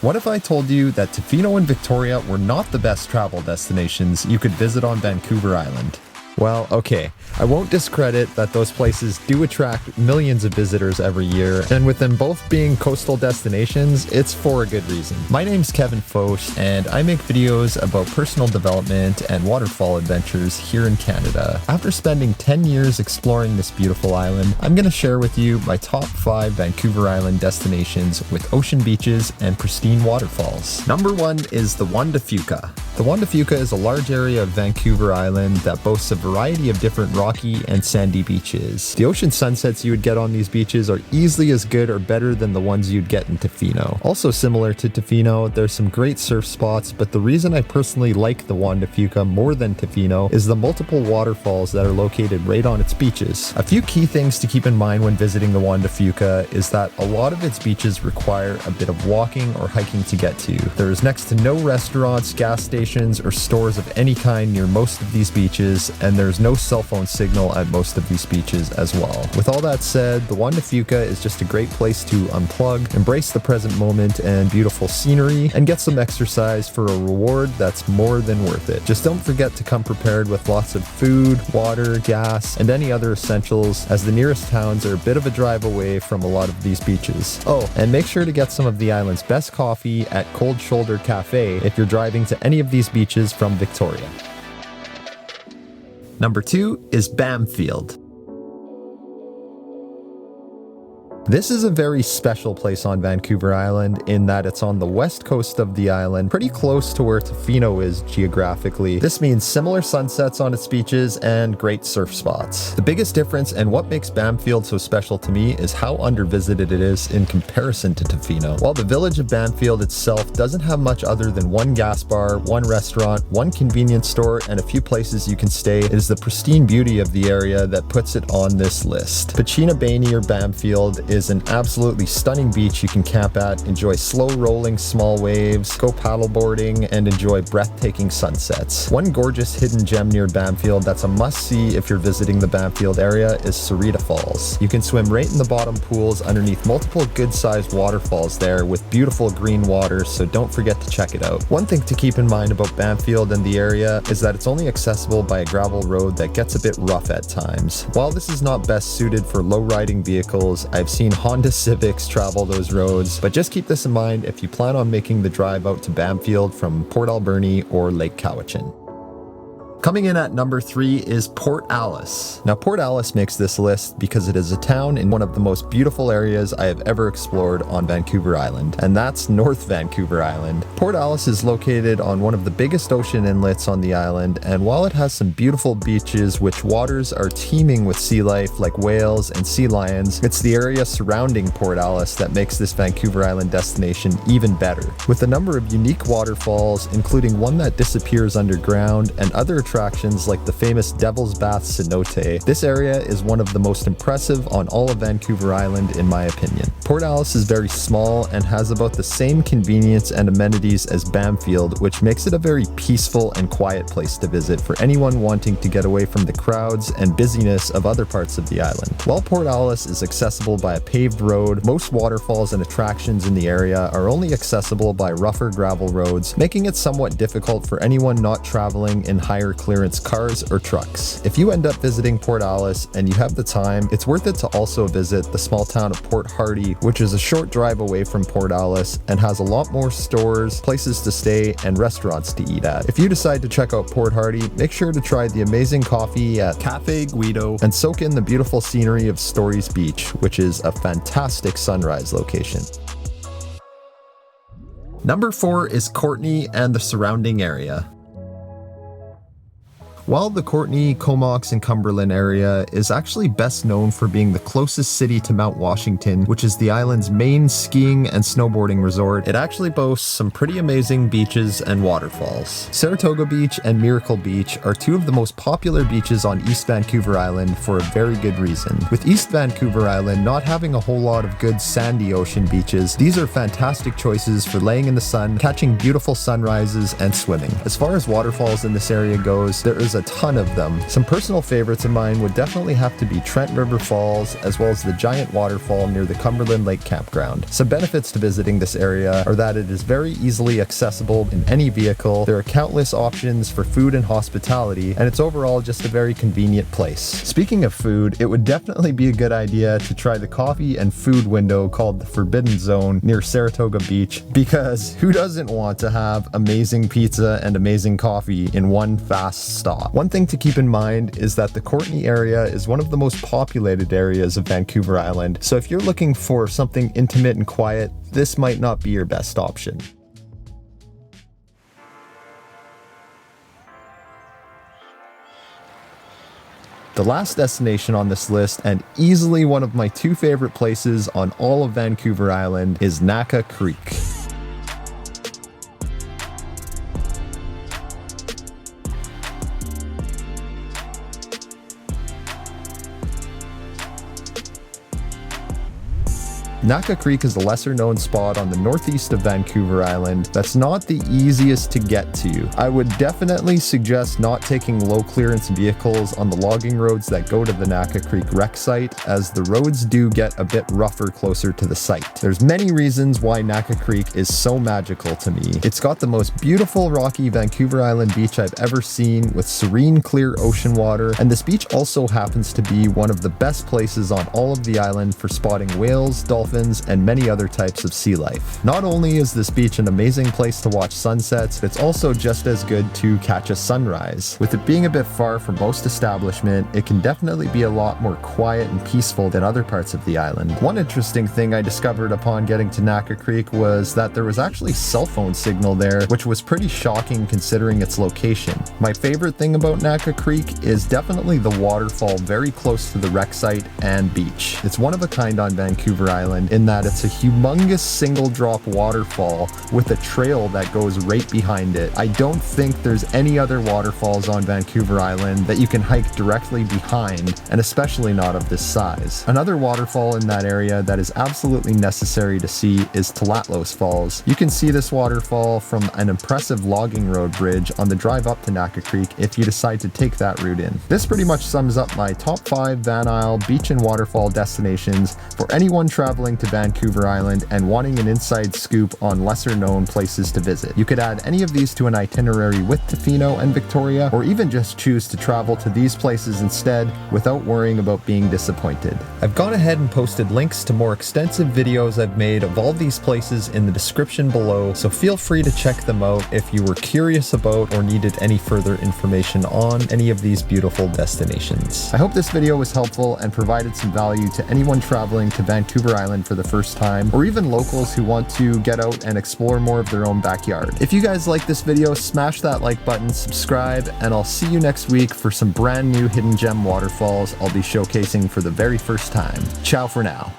What if I told you that Tofino and Victoria were not the best travel destinations you could visit on Vancouver Island? Well, okay, I won't discredit that those places do attract millions of visitors every year, and with them both being coastal destinations, it's for a good reason. My name's Kevin Foch, and I make videos about personal development and waterfall adventures here in Canada. After spending 10 years exploring this beautiful island, I'm going to share with you my top 5 Vancouver Island destinations with ocean beaches and pristine waterfalls. Number 1 is the Juan Fuca. The Juan Fuca is a large area of Vancouver Island that boasts a variety of different rocky and sandy beaches. The ocean sunsets you would get on these beaches are easily as good or better than the ones you'd get in Tofino. Also similar to Tofino, there's some great surf spots, but the reason I personally like the Juan Fuca more than Tofino is the multiple waterfalls that are located right on its beaches. A few key things to keep in mind when visiting the Juan Fuca is that a lot of its beaches require a bit of walking or hiking to get to. There's next to no restaurants, gas stations, or stores of any kind near most of these beaches, and there's no cell phone signal at most of these beaches as well. With all that said, the Juan Fuca is just a great place to unplug, embrace the present moment and beautiful scenery, and get some exercise for a reward that's more than worth it. Just don't forget to come prepared with lots of food, water, gas, and any other essentials, as the nearest towns are a bit of a drive away from a lot of these beaches. Oh, and make sure to get some of the island's best coffee at Cold Shoulder Cafe if you're driving to any of these beaches from Victoria. Number 2 is Bamfield. This is a very special place on Vancouver Island in that it's on the west coast of the island, pretty close to where Tofino is geographically. This means similar sunsets on its beaches and great surf spots. The biggest difference and what makes Bamfield so special to me is how undervisited it is in comparison to Tofino. While the village of Bamfield itself doesn't have much other than one gas bar, one restaurant, one convenience store, and a few places you can stay, it is the pristine beauty of the area that puts it on this list. Pachina Bainey or Bamfield is an absolutely stunning beach you can camp at, enjoy slow rolling small waves, go paddleboarding, and enjoy breathtaking sunsets. One gorgeous hidden gem near Bamfield that's a must-see if you're visiting the Bamfield area is Sarita Falls. You can swim right in the bottom pools underneath multiple good-sized waterfalls there with beautiful green water, so don't forget to check it out. One thing to keep in mind about Bamfield and the area is that it's only accessible by a gravel road that gets a bit rough at times. While this is not best suited for low-riding vehicles, I've seen Honda Civics travel those roads, but just keep this in mind if you plan on making the drive out to Bamfield from Port Alberni or Lake Cowichan. Coming in at number 3 is Port Alice. Now, Port Alice makes this list because it is a town in one of the most beautiful areas I have ever explored on Vancouver Island, and that's North Vancouver Island. Port Alice is located on one of the biggest ocean inlets on the island, and while it has some beautiful beaches which waters are teeming with sea life like whales and sea lions, it's the area surrounding Port Alice that makes this Vancouver Island destination even better. With a number of unique waterfalls, including one that disappears underground and other attractions like the famous Devil's Bath cenote, this area is one of the most impressive on all of Vancouver Island in my opinion. Port Alice is very small and has about the same convenience and amenities as Bamfield, which makes it a very peaceful and quiet place to visit for anyone wanting to get away from the crowds and busyness of other parts of the island. While Port Alice is accessible by a paved road, most waterfalls and attractions in the area are only accessible by rougher gravel roads, making it somewhat difficult for anyone not traveling in higher clearance cars or trucks. If you end up visiting Port Alice and you have the time, it's worth it to also visit the small town of Port Hardy, which is a short drive away from Port Alice and has a lot more stores, places to stay, and restaurants to eat at. If you decide to check out Port Hardy, make sure to try the amazing coffee at Cafe Guido and soak in the beautiful scenery of Stories Beach, which is a fantastic sunrise location. Number 4 is Courtney and the surrounding area. While the Courtney, Comox, and Cumberland area is actually best known for being the closest city to Mount Washington, which is the island's main skiing and snowboarding resort, it actually boasts some pretty amazing beaches and waterfalls. Saratoga Beach and Miracle Beach are two of the most popular beaches on East Vancouver Island for a very good reason. With East Vancouver Island not having a whole lot of good sandy ocean beaches, these are fantastic choices for laying in the sun, catching beautiful sunrises, and swimming. As far as waterfalls in this area goes, there is there's a ton of them. Some personal favorites of mine would definitely have to be Trent River Falls, as well as the giant waterfall near the Cumberland Lake Campground. Some benefits to visiting this area are that it is very easily accessible in any vehicle, there are countless options for food and hospitality, and it's overall just a very convenient place. Speaking of food, it would definitely be a good idea to try the coffee and food window called the Forbidden Zone near Saratoga Beach, because who doesn't want to have amazing pizza and amazing coffee in one fast stop? One thing to keep in mind is that the Courtney area is one of the most populated areas of Vancouver Island, so if you're looking for something intimate and quiet, this might not be your best option. The last destination on this list, and easily one of my two favorite places on all of Vancouver Island, is Naka Creek. Naka Creek is a lesser known spot on the northeast of Vancouver Island that's not the easiest to get to. I would definitely suggest not taking low clearance vehicles on the logging roads that go to the Naka Creek wreck site, as the roads do get a bit rougher closer to the site. There's many reasons why Naka Creek is so magical to me. It's got the most beautiful rocky Vancouver Island beach I've ever seen, with serene clear ocean water, and this beach also happens to be one of the best places on all of the island for spotting whales, dolphins, and many other types of sea life. Not only is this beach an amazing place to watch sunsets, it's also just as good to catch a sunrise. With it being a bit far from most establishment, it can definitely be a lot more quiet and peaceful than other parts of the island. One interesting thing I discovered upon getting to Naka Creek was that there was actually cell phone signal there, which was pretty shocking considering its location. My favorite thing about Naka Creek is definitely the waterfall very close to the wreck site and beach. It's one of a kind on Vancouver Island, in that it's a humongous single drop waterfall with a trail that goes right behind it. I don't think there's any other waterfalls on Vancouver Island that you can hike directly behind, and especially not of this size. Another waterfall in that area that is absolutely necessary to see is Talatlos Falls. You can see this waterfall from an impressive logging road bridge on the drive up to Naka Creek if you decide to take that route in. This pretty much sums up my top 5 Van Isle beach and waterfall destinations for anyone traveling to Vancouver Island and wanting an inside scoop on lesser known places to visit. You could add any of these to an itinerary with Tofino and Victoria, or even just choose to travel to these places instead without worrying about being disappointed. I've gone ahead and posted links to more extensive videos I've made of all these places in the description below, so feel free to check them out if you were curious about or needed any further information on any of these beautiful destinations. I hope this video was helpful and provided some value to anyone traveling to Vancouver Island for the first time, or even locals who want to get out and explore more of their own backyard. If you guys like this video, smash that like button, subscribe, and I'll see you next week for some brand new hidden gem waterfalls I'll be showcasing for the very first time. Ciao for now.